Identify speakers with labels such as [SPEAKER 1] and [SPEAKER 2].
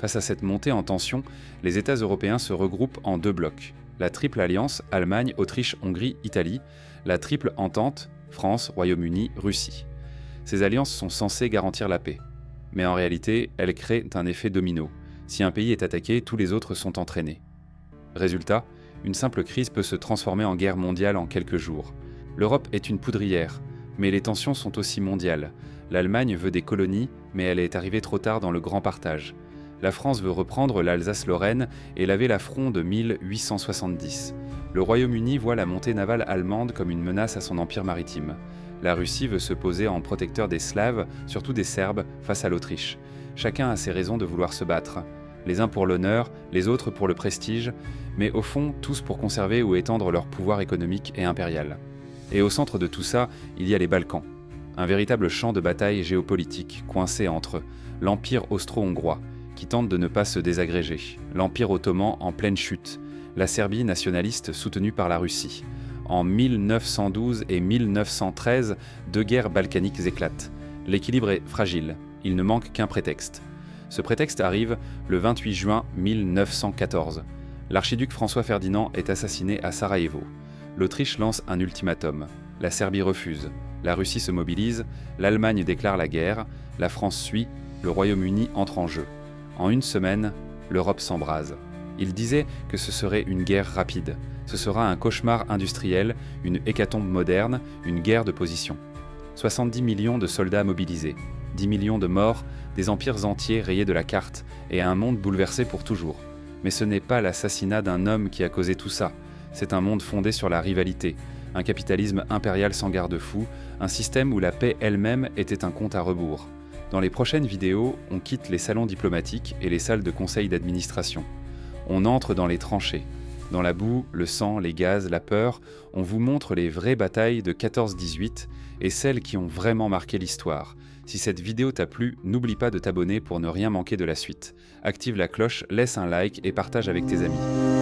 [SPEAKER 1] Face à cette montée en tension, les États européens se regroupent en deux blocs. La triple alliance Allemagne, Autriche, Hongrie, Italie, la triple entente France, Royaume-Uni, Russie. Ces alliances sont censées garantir la paix. Mais en réalité, elles créent un effet domino. Si un pays est attaqué, tous les autres sont entraînés. Résultat, une simple crise peut se transformer en guerre mondiale en quelques jours. L'Europe est une poudrière, mais les tensions sont aussi mondiales. L'Allemagne veut des colonies, mais elle est arrivée trop tard dans le grand partage. La France veut reprendre l'Alsace-Lorraine et laver la Fronde de 1870. Le Royaume-Uni voit la montée navale allemande comme une menace à son empire maritime. La Russie veut se poser en protecteur des Slaves, surtout des Serbes, face à l'Autriche. Chacun a ses raisons de vouloir se battre. Les uns pour l'honneur, les autres pour le prestige, mais au fond, tous pour conserver ou étendre leur pouvoir économique et impérial. Et au centre de tout ça, il y a les Balkans. Un véritable champ de bataille géopolitique, coincé entre l'Empire austro-hongrois, qui tente de ne pas se désagréger, l'Empire ottoman en pleine chute, la Serbie nationaliste soutenue par la Russie. En 1912 et 1913, deux guerres balkaniques éclatent. L'équilibre est fragile, il ne manque qu'un prétexte. Ce prétexte arrive le 28 juin 1914. L'archiduc François Ferdinand est assassiné à Sarajevo. L'Autriche lance un ultimatum. La Serbie refuse. La Russie se mobilise, l'Allemagne déclare la guerre, la France suit, le Royaume-Uni entre en jeu. En une semaine, l'Europe s'embrase. Il disait que ce serait une guerre rapide. Ce sera un cauchemar industriel, une hécatombe moderne, une guerre de position. 70 millions de soldats mobilisés, 10 millions de morts, des empires entiers rayés de la carte et un monde bouleversé pour toujours. Mais ce n'est pas l'assassinat d'un homme qui a causé tout ça. C'est un monde fondé sur la rivalité, un capitalisme impérial sans garde-fou, un système où la paix elle-même était un compte à rebours. Dans les prochaines vidéos, on quitte les salons diplomatiques et les salles de conseil d'administration. On entre dans les tranchées. Dans la boue, le sang, les gaz, la peur, on vous montre les vraies batailles de 14-18 et celles qui ont vraiment marqué l'histoire. Si cette vidéo t'a plu, n'oublie pas de t'abonner pour ne rien manquer de la suite. Active la cloche, laisse un like et partage avec tes amis.